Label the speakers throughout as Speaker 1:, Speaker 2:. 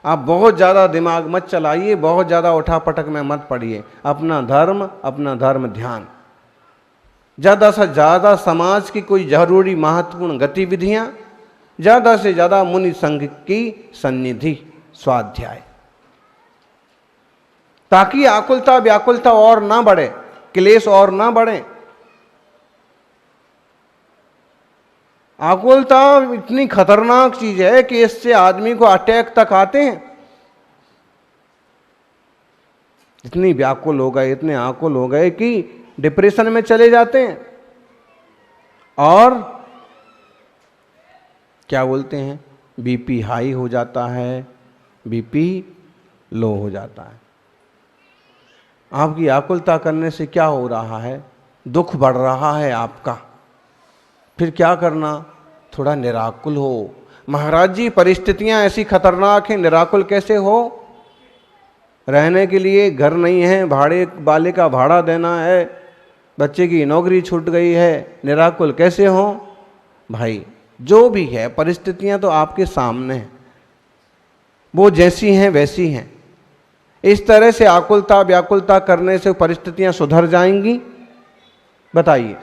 Speaker 1: आप बहुत ज़्यादा दिमाग मत चलाइए, बहुत ज़्यादा उठापटक में मत पड़िए। अपना धर्म ध्यान। ज़्यादा से ज़्यादा समाज की कोई जरूरी महत्वपूर्ण गतिविधियां, ज़्यादा से ज़्यादा मुनि संघ की सन्निधि, स्वाध्याय, ताकि आकुलता व्याकुलता और ना बढ़े, क्लेश और ना बढ़े। आकुलता इतनी खतरनाक चीज है कि इससे आदमी को अटैक तक आते हैं। इतनी व्याकुल हो गए, इतने आकुल हो गए कि डिप्रेशन में चले जाते हैं और क्या बोलते हैं, बीपी हाई हो जाता है, बीपी लो हो जाता है। आपकी आकुलता करने से क्या हो रहा है, दुख बढ़ रहा है आपका। फिर क्या करना, थोड़ा निराकुल हो। महाराज जी परिस्थितियां ऐसी खतरनाक हैं, निराकुल कैसे हो? रहने के लिए घर नहीं है, भाड़े वाले का भाड़ा देना है, बच्चे की नौकरी छूट गई है, निराकुल कैसे हो? भाई जो भी है परिस्थितियां तो आपके सामने हैं, वो जैसी हैं वैसी हैं। इस तरह से आकुलता व्याकुलता करने से परिस्थितियां सुधर जाएंगी? बताइए।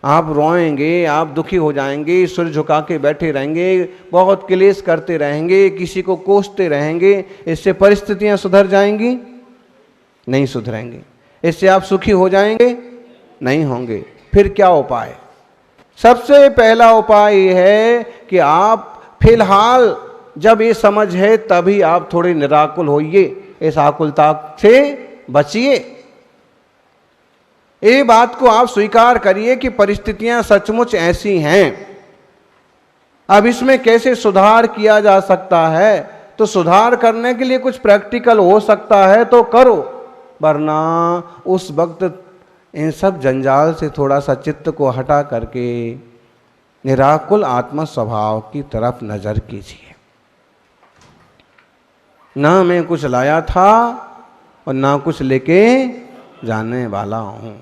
Speaker 1: आप रोएंगे, आप दुखी हो जाएंगे, सिर झुका के बैठे रहेंगे, बहुत क्लेश करते रहेंगे, किसी को कोसते रहेंगे, इससे परिस्थितियां सुधर जाएंगी? नहीं सुधरेंगी। इससे आप सुखी हो जाएंगे? नहीं होंगे। फिर क्या उपाय? सबसे पहला उपाय यह है कि आप फिलहाल जब ये समझ है तभी आप थोड़े निराकुल होइए, इस आकुलता से बचिए। ये बात को आप स्वीकार करिए कि परिस्थितियां सचमुच ऐसी हैं। अब इसमें कैसे सुधार किया जा सकता है? तो सुधार करने के लिए कुछ प्रैक्टिकल हो सकता है तो करो, वरना उस वक्त इन सब जंजाल से थोड़ा सा चित्त को हटा करके निराकुल आत्म स्वभाव की तरफ नजर कीजिए। ना मैं कुछ लाया था और ना कुछ लेके जाने वाला हूं।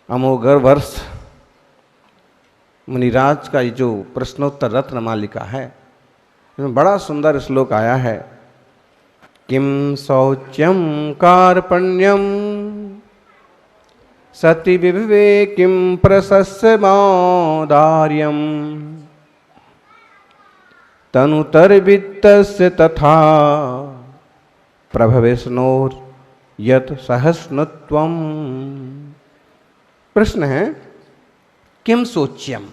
Speaker 1: अमोघ वर्ष मुनिराज का जो प्रश्नोत्तर रत्न मालिका है, इसमें बड़ा सुंदर श्लोक आया है। किम शौच्यम कार्पण्यम सति विवेकिम प्रशस्यमौदार्यम तनुतर्वित्तस्य तथा प्रभविष्णोर यत सहस्नुत्वम। प्रश्न है किम शौच्यम,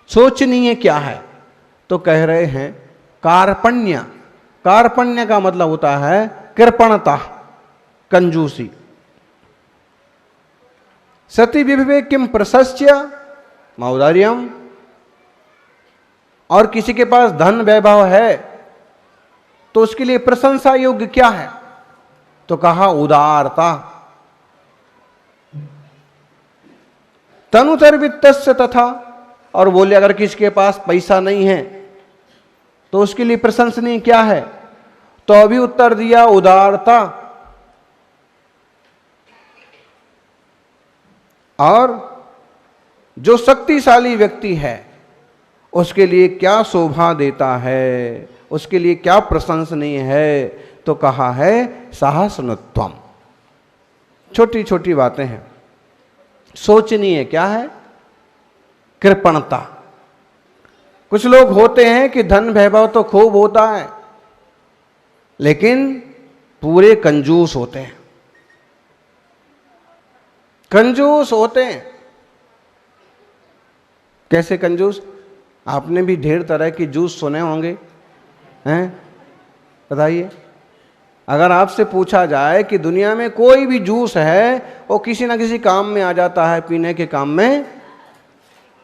Speaker 1: शोचनीय क्या है? तो कह रहे हैं कार्पण्य। कार्पण्य का मतलब होता है कृपणता, कंजूसी। सति विवेकिम प्रशस्य मौदार्यम, और किसी के पास धन वैभव है तो उसके लिए प्रशंसा योग्य क्या है? तो कहा उदारता। तनुतर्वित्तस्य तथा, और बोले अगर किसी के पास पैसा नहीं है तो उसके लिए प्रशंसनीय क्या है? तो अभी उत्तर दिया उदारता। और जो शक्तिशाली व्यक्ति है उसके लिए क्या शोभा देता है, उसके लिए क्या प्रशंसनीय है? तो कहा है साहसनुत्वम। छोटी छोटी बातें हैं। सोचनीय क्या है? कृपणता। कुछ लोग होते हैं कि धन वैभव तो खूब होता है लेकिन पूरे कंजूस होते हैं। कंजूस होते हैं। कैसे कंजूस? आपने भी ढेर तरह की जूस सुने होंगे, हैं? बताइए। अगर आपसे पूछा जाए कि दुनिया में कोई भी जूस है, वो किसी ना किसी काम में आ जाता है, पीने के काम में,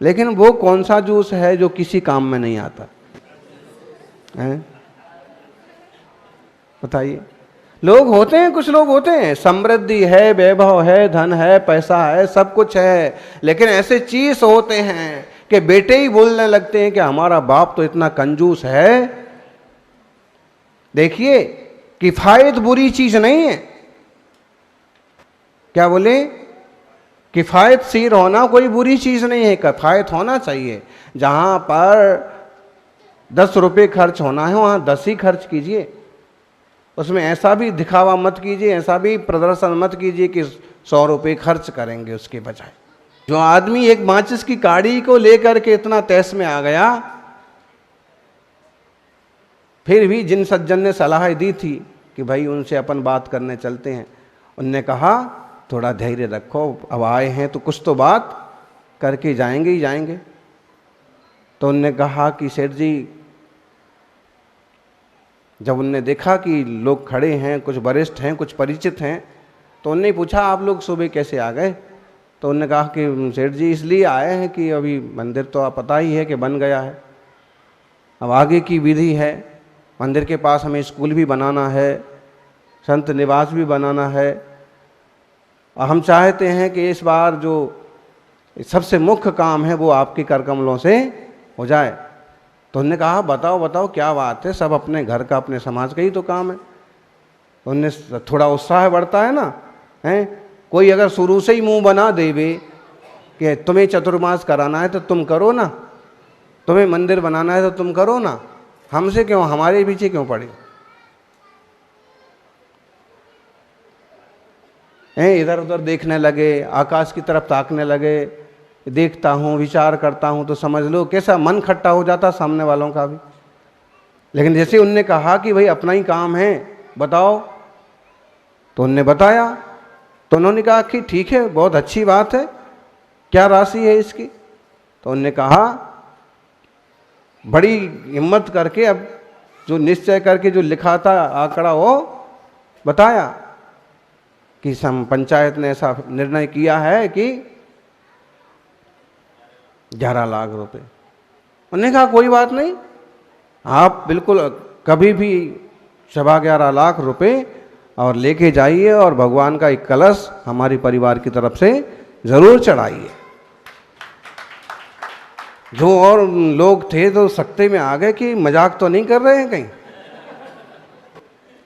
Speaker 1: लेकिन वो कौन सा जूस है जो किसी काम में नहीं आता है? बताइए। लोग होते हैं, कुछ लोग होते हैं, समृद्धि है, वैभव है, धन है, पैसा है, सब कुछ है, लेकिन ऐसे चीज होते हैं कि बेटे ही बोलने लगते हैं कि हमारा बाप तो इतना कंजूस है। देखिए, किफायत बुरी चीज नहीं है। क्या बोले? किफायतशीर होना कोई बुरी चीज नहीं है, किफायत होना चाहिए। जहां पर ₹10 खर्च होना है, वहाँ 10 ही खर्च कीजिए। उसमें ऐसा भी दिखावा मत कीजिए, ऐसा भी प्रदर्शन मत कीजिए कि ₹100 खर्च करेंगे उसके बजाय। जो आदमी एक माचिस की काड़ी को लेकर के इतना तैस में आ गया, फिर भी जिन सज्जन ने सलाह दी थी कि भाई उनसे अपन बात करने चलते हैं, उनने कहा थोड़ा धैर्य रखो, अब आए हैं तो कुछ तो बात करके जाएंगे ही जाएंगे। तो उनने कहा कि सेठ जी, जब उनने देखा कि लोग खड़े हैं, कुछ वरिष्ठ हैं, कुछ परिचित हैं, तो उनने पूछा आप लोग सुबह कैसे आ गए? तो उनने कहा कि सेठ जी इसलिए आए हैं कि अभी मंदिर तो आप पता ही है कि बन गया है, अब आगे की विधि है, मंदिर के पास हमें स्कूल भी बनाना है, संत निवास भी बनाना है, और हम चाहते हैं कि इस बार जो सबसे मुख्य काम है वो आपके कर कमलों से हो जाए। तो उन्होंने कहा बताओ बताओ क्या बात है, सब अपने घर का अपने समाज का ही तो काम है। तो उनने थोड़ा उत्साह बढ़ता है ना, हैं? कोई अगर शुरू से ही मुंह बना देवे कि तुम्हें चतुर्मास कराना है तो तुम करो ना, तुम्हें मंदिर बनाना है तो तुम करो ना, हमसे क्यों, हमारे पीछे क्यों पड़े हैं? इधर उधर देखने लगे, आकाश की तरफ ताकने लगे। देखता हूँ, विचार करता हूँ तो समझ लो कैसा मन खट्टा हो जाता सामने वालों का भी। लेकिन जैसे उनने कहा कि भाई अपना ही काम है, बताओ, तो उनने बताया। तो उन्होंने कहा कि ठीक है, बहुत अच्छी बात है, क्या राशि है इसकी? तो उनने कहा बड़ी हिम्मत करके, अब जो निश्चय करके जो लिखा था आंकड़ा वो बताया कि पंचायत ने ऐसा निर्णय किया है कि 11 लाख रुपए। उन्होंने कहा कोई बात नहीं, आप बिल्कुल कभी भी 11.25 लाख रुपए और लेके जाइए और भगवान का एक कलश हमारी परिवार की तरफ से जरूर चढ़ाइए। जो और लोग थे तो सकते में आ गए कि मजाक तो नहीं कर रहे हैं कहीं।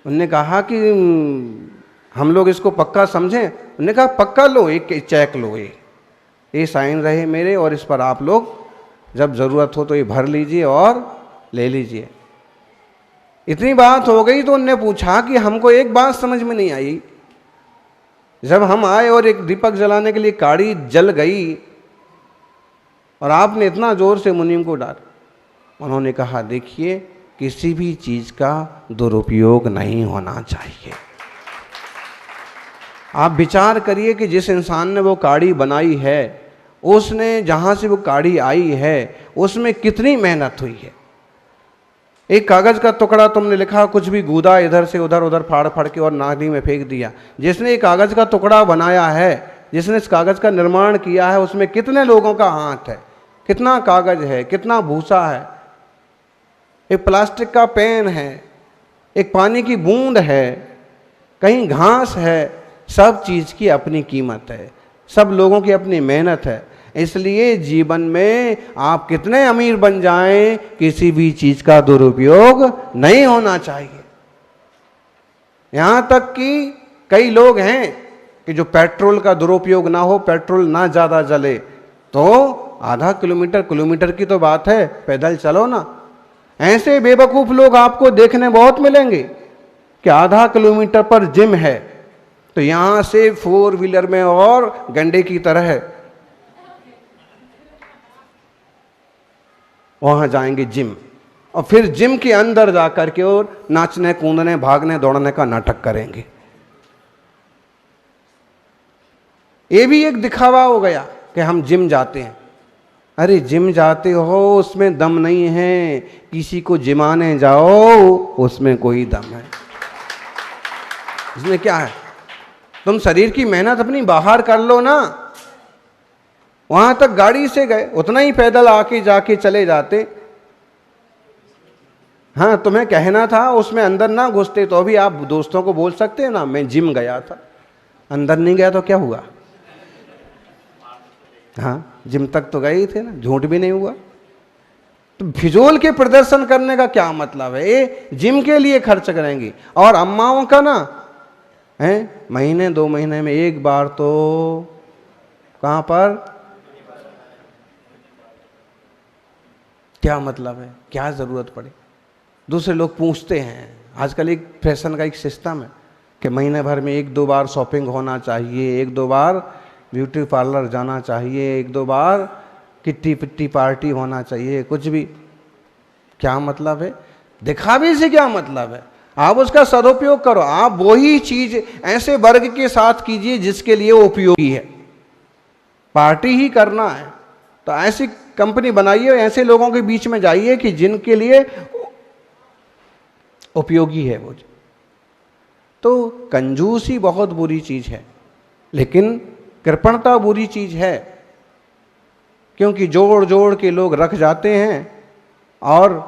Speaker 1: उन्होंने कहा कि हम लोग इसको पक्का समझें। उन्होंने कहा पक्का लो, एक चेक लो, ये साइन रहे मेरे, और इस पर आप लोग जब ज़रूरत हो तो ये भर लीजिए और ले लीजिए। इतनी बात हो गई तो उनने पूछा कि हमको एक बात समझ में नहीं आई, जब हम आए और एक दीपक जलाने के लिए काड़ी जल गई और आपने इतना जोर से मुनीम को डांटा। उन्होंने कहा देखिए, किसी भी चीज़ का दुरुपयोग नहीं होना चाहिए। आप विचार करिए कि जिस इंसान ने वो काड़ी बनाई है, उसने जहाँ से वो काड़ी आई है उसमें कितनी मेहनत हुई है। एक कागज़ का टुकड़ा तुमने लिखा, कुछ भी गूदा, इधर से उधर, उधर फाड़ फाड़ के और नाली में फेंक दिया। जिसने एक कागज़ का टुकड़ा बनाया है, जिसने इस कागज़ का निर्माण किया है, उसमें कितने लोगों का हाथ है, कितना कागज़ है, कितना भूसा है, एक प्लास्टिक का पेन है, एक पानी की बूंद है, कहीं घास है। सब चीज़ की अपनी कीमत है, सब लोगों की अपनी मेहनत है। इसलिए जीवन में आप कितने अमीर बन जाएं, किसी भी चीज़ का दुरुपयोग नहीं होना चाहिए। यहाँ तक कि कई लोग हैं कि जो पेट्रोल का दुरुपयोग ना हो, पेट्रोल ना ज़्यादा जले, तो आधा किलोमीटर की तो बात है, पैदल चलो ना। ऐसे बेवकूफ़ लोग आपको देखने बहुत मिलेंगे कि आधा किलोमीटर पर जिम है, तो यहाँ से 4 व्हीलर में और गंडे की तरह वहाँ जाएंगे जिम, और फिर जिम के अंदर जाकर के और नाचने कूदने भागने दौड़ने का नाटक करेंगे। ये भी एक दिखावा हो गया कि हम जिम जाते हैं। अरे जिम जाते हो, उसमें दम नहीं है, किसी को जिमाने जाओ उसमें कोई दम है। इसमें क्या है, तुम शरीर की मेहनत अपनी बाहर कर लो ना। वहां तक गाड़ी से गए, उतना ही पैदल आके जाके चले जाते। हाँ, तुम्हें कहना था उसमें अंदर ना घुसते तो भी आप दोस्तों को बोल सकते हैं ना, मैं जिम गया था। अंदर नहीं गया तो क्या हुआ? हाँ, जिम तक तो गए ही थे ना, झूठ भी नहीं हुआ। तो फिजूल के प्रदर्शन करने का क्या मतलब है? ये जिम के लिए खर्च करेंगी। और अम्माओं का ना हैं, महीने 2 महीने में एक बार तो कहाँ पर क्या मतलब है, क्या ज़रूरत पड़ी। दूसरे लोग पूछते हैं, आजकल एक फैशन का एक सिस्टम है कि महीने भर में 1-2 बार शॉपिंग होना चाहिए, 1-2 बार ब्यूटी पार्लर जाना चाहिए, 1-2 बार किट्टी पिट्टी पार्टी होना चाहिए, कुछ भी। क्या मतलब है, दिखावे से क्या मतलब है। आप उसका सदुपयोग करो। आप वही चीज ऐसे वर्ग के साथ कीजिए जिसके लिए वो उपयोगी है। पार्टी ही करना है तो ऐसी कंपनी बनाइए, ऐसे लोगों के बीच में जाइए कि जिनके लिए उपयोगी है वो। तो कंजूसी बहुत बुरी चीज है, लेकिन कृपणता बुरी चीज है, क्योंकि जोड़ जोड़ के लोग रख जाते हैं और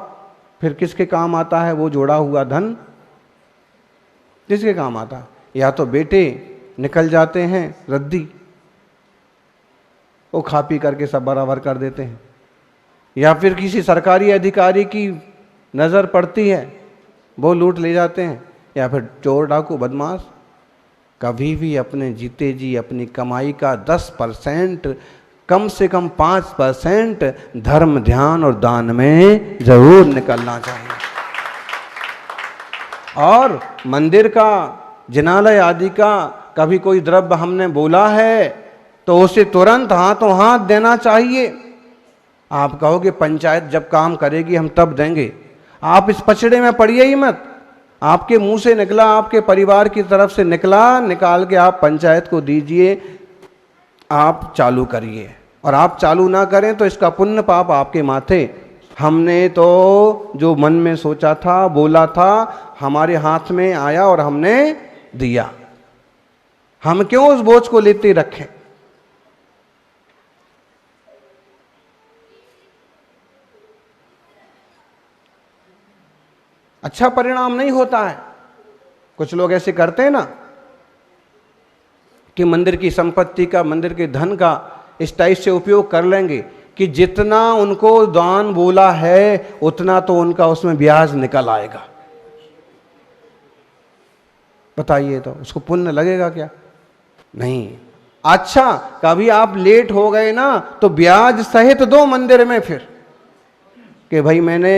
Speaker 1: फिर किसके काम आता है वो जोड़ा हुआ धन? किसके काम आता है? या तो बेटे निकल जाते हैं रद्दी, वो खा पी करके सब बराबर कर देते हैं, या फिर किसी सरकारी अधिकारी की नज़र पड़ती है वो लूट ले जाते हैं, या फिर चोर डाकू बदमाश। कभी भी अपने जीते जी अपनी कमाई का 10%, कम से कम 5% धर्म ध्यान और दान में जरूर निकलना चाहिए। और मंदिर का, जिनालय आदि का कभी कोई द्रव्य हमने बोला है तो उसे तुरंत हाथों हाथ देना चाहिए। आप कहोगे पंचायत जब काम करेगी हम तब देंगे, आप इस पचड़े में पड़िए ही मत। आपके मुंह से निकला, आपके परिवार की तरफ से निकला, निकाल के आप पंचायत को दीजिए, आप चालू करिए। और आप चालू ना करें तो इसका पुण्य पाप आपके माथे। हमने तो जो मन में सोचा था, बोला था, हमारे हाथ में आया और हमने दिया। हम क्यों उस बोझ को लेते रखें? अच्छा परिणाम नहीं होता है। कुछ लोग ऐसे करते हैं ना कि मंदिर की संपत्ति का, मंदिर के धन का इस टाइप से उपयोग कर लेंगे कि जितना उनको दान बोला है उतना तो उनका उसमें ब्याज निकल आएगा। बताइए तो उसको पुण्य लगेगा क्या? नहीं। अच्छा कभी आप लेट हो गए ना तो ब्याज सहित दो मंदिर में, फिर कि भाई मैंने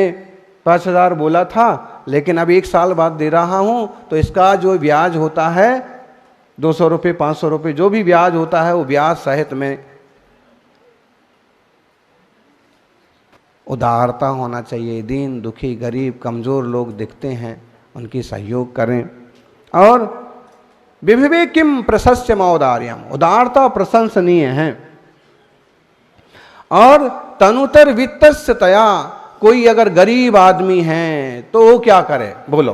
Speaker 1: 5,000 बोला था लेकिन अब 1 साल बाद दे रहा हूं, तो इसका जो ब्याज होता है 200 रुपये 500 रुपये जो भी ब्याज होता है वो ब्याज सहित में। उदारता होना चाहिए। दीन दुखी गरीब कमजोर लोग दिखते हैं उनकी सहयोग करें। और विवेकिम प्रशस्य मौदार्यम, उदारता प्रशंसनीय है। और तनुतर वित्तस्य तया, कोई अगर गरीब आदमी है तो वो क्या करे? बोलो।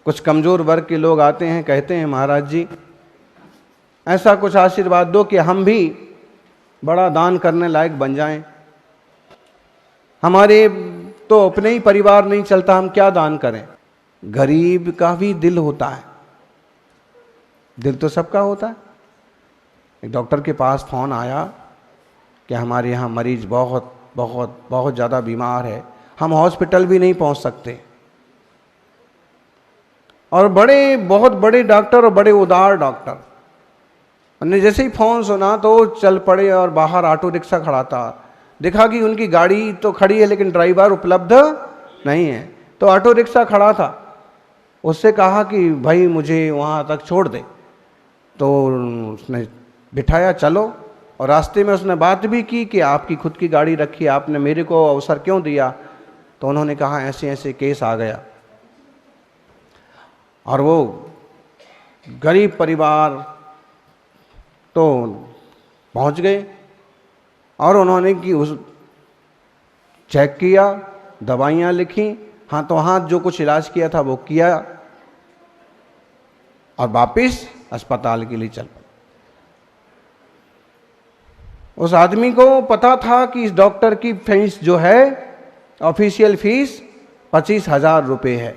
Speaker 1: कुछ कमजोर वर्ग के लोग आते हैं, कहते हैं महाराज जी ऐसा कुछ आशीर्वाद दो कि हम भी बड़ा दान करने लायक बन जाएं। हमारे तो अपने ही परिवार नहीं चलता, हम क्या दान करें? गरीब का भी दिल होता है, दिल तो सबका होता है। एक डॉक्टर के पास फोन आया कि हमारे यहाँ मरीज बहुत बहुत बहुत ज़्यादा बीमार है, हम हॉस्पिटल भी नहीं पहुँच सकते। और बड़े बहुत बड़े डॉक्टर और बड़े उदार डॉक्टर, उन्होंने जैसे ही फ़ोन सुना तो चल पड़े और बाहर ऑटो रिक्शा खड़ा था। देखा कि उनकी गाड़ी तो खड़ी है लेकिन ड्राइवर उपलब्ध नहीं है, तो ऑटो रिक्शा खड़ा था। उससे कहा कि भाई मुझे वहाँ तक छोड़ दे, तो उसने बिठाया, चलो। और रास्ते में उसने बात भी की कि आपकी खुद की गाड़ी रखी, आपने मेरे को अवसर क्यों दिया? तो उन्होंने कहा ऐसे ऐसे केस आ गया। और वो गरीब परिवार तो पहुंच गए और उन्होंने कि उस चेक किया, दवाइयाँ लिखी, हाथों हाथ जो कुछ इलाज किया था वो किया और वापिस अस्पताल के लिए चल पड़े। उस आदमी को पता था कि इस डॉक्टर की फीस जो है ऑफिशियल फीस 25,000 रुपये है।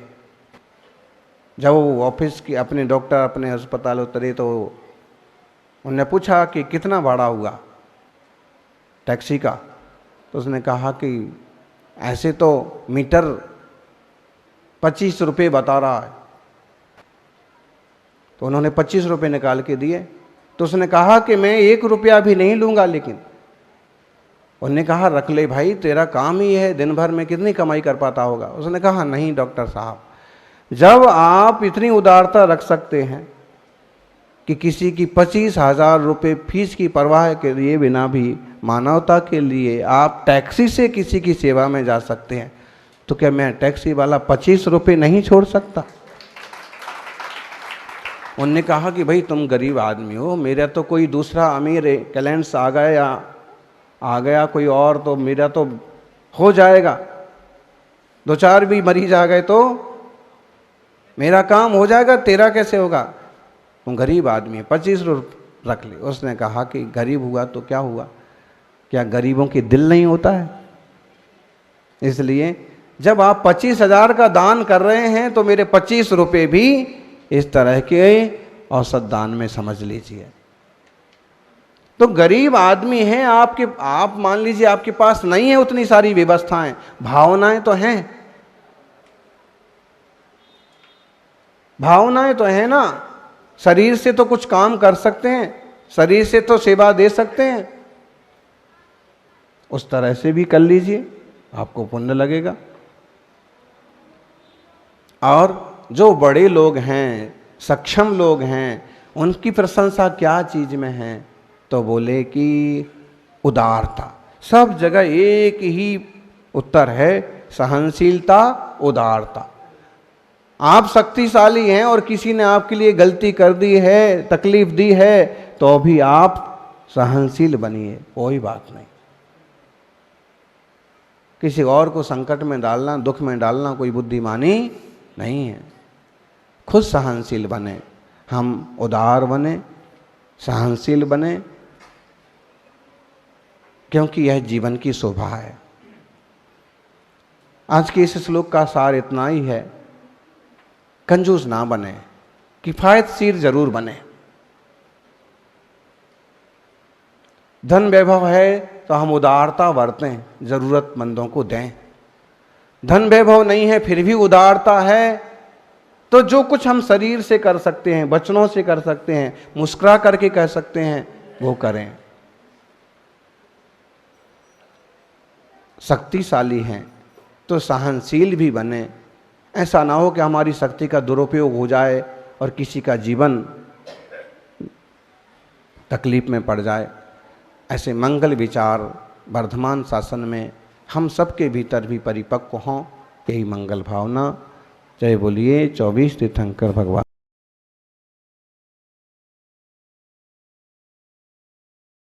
Speaker 1: जब वो ऑफिस की अपने डॉक्टर अपने अस्पताल उतरे तो उन्होंने पूछा कि कितना भाड़ा हुआ टैक्सी का? तो उसने कहा कि ऐसे तो मीटर 25 रुपये बता रहा है। तो उन्होंने 25 रुपये निकाल के दिए। तो उसने कहा कि मैं 1 रुपया भी नहीं लूँगा, लेकिन उन्होंने कहा रख ले भाई, तेरा काम ही है, दिन भर में कितनी कमाई कर पाता होगा। उसने कहा नहीं डॉक्टर साहब, जब आप इतनी उदारता रख सकते हैं कि किसी की 25,000 रुपये फीस की परवाह के लिए बिना भी मानवता के लिए आप टैक्सी से किसी की सेवा में जा सकते हैं, तो क्या मैं टैक्सी वाला 25 रुपये नहीं छोड़ सकता? उनने कहा कि भाई तुम गरीब आदमी हो, मेरा तो कोई दूसरा अमीर है, क्लाइंट्स आ गया कोई और, तो मेरा तो हो जाएगा, 2-4 भी मरीज आ गए तो मेरा काम हो जाएगा, तेरा कैसे होगा? तुम गरीब आदमी है, 25 रुपये रख ले। उसने कहा कि गरीब हुआ तो क्या हुआ, क्या गरीबों की दिल नहीं होता है? इसलिए जब आप 25,000 का दान कर रहे हैं तो मेरे 25 रुपये भी इस तरह के औसत दान में समझ लीजिए। तो गरीब आदमी हैं आपके, आप मान लीजिए आपके पास नहीं है उतनी सारी व्यवस्थाएं, भावनाएं तो हैं, भावनाएं तो हैं ना। शरीर से तो कुछ काम कर सकते हैं, शरीर से तो सेवा दे सकते हैं, उस तरह से भी कर लीजिए, आपको पुण्य लगेगा। और जो बड़े लोग हैं, सक्षम लोग हैं, उनकी प्रशंसा क्या चीज में है? तो बोले कि उदारता। सब जगह एक ही उत्तर है, सहनशीलता, उदारता। आप शक्तिशाली हैं और किसी ने आपके लिए गलती कर दी है, तकलीफ दी है, तो भी आप सहनशील बनिए, कोई बात नहीं। किसी और को संकट में डालना, दुख में डालना कोई बुद्धिमानी नहीं है। खुद सहनशील बने, हम उदार बने, सहनशील बने, क्योंकि यह जीवन की शोभा है। आज के इस श्लोक का सार इतना ही है, कंजूस ना बने, किफायतशीर जरूर बने। धन वैभव है तो हम उदारता बरतें, जरूरतमंदों को दें। धन वैभव नहीं है फिर भी उदारता है, तो जो कुछ हम शरीर से कर सकते हैं, वचनों से कर सकते हैं, मुस्कुरा करके कह सकते हैं, वो करें। शक्तिशाली हैं तो सहनशील भी बने। ऐसा ना हो कि हमारी शक्ति का दुरुपयोग हो जाए और किसी का जीवन तकलीफ में पड़ जाए। ऐसे मंगल विचार वर्धमान शासन में हम सबके भीतर भी परिपक्व हों, यही मंगल भावना। जय बोलिए 24 तीर्थंकर भगवान।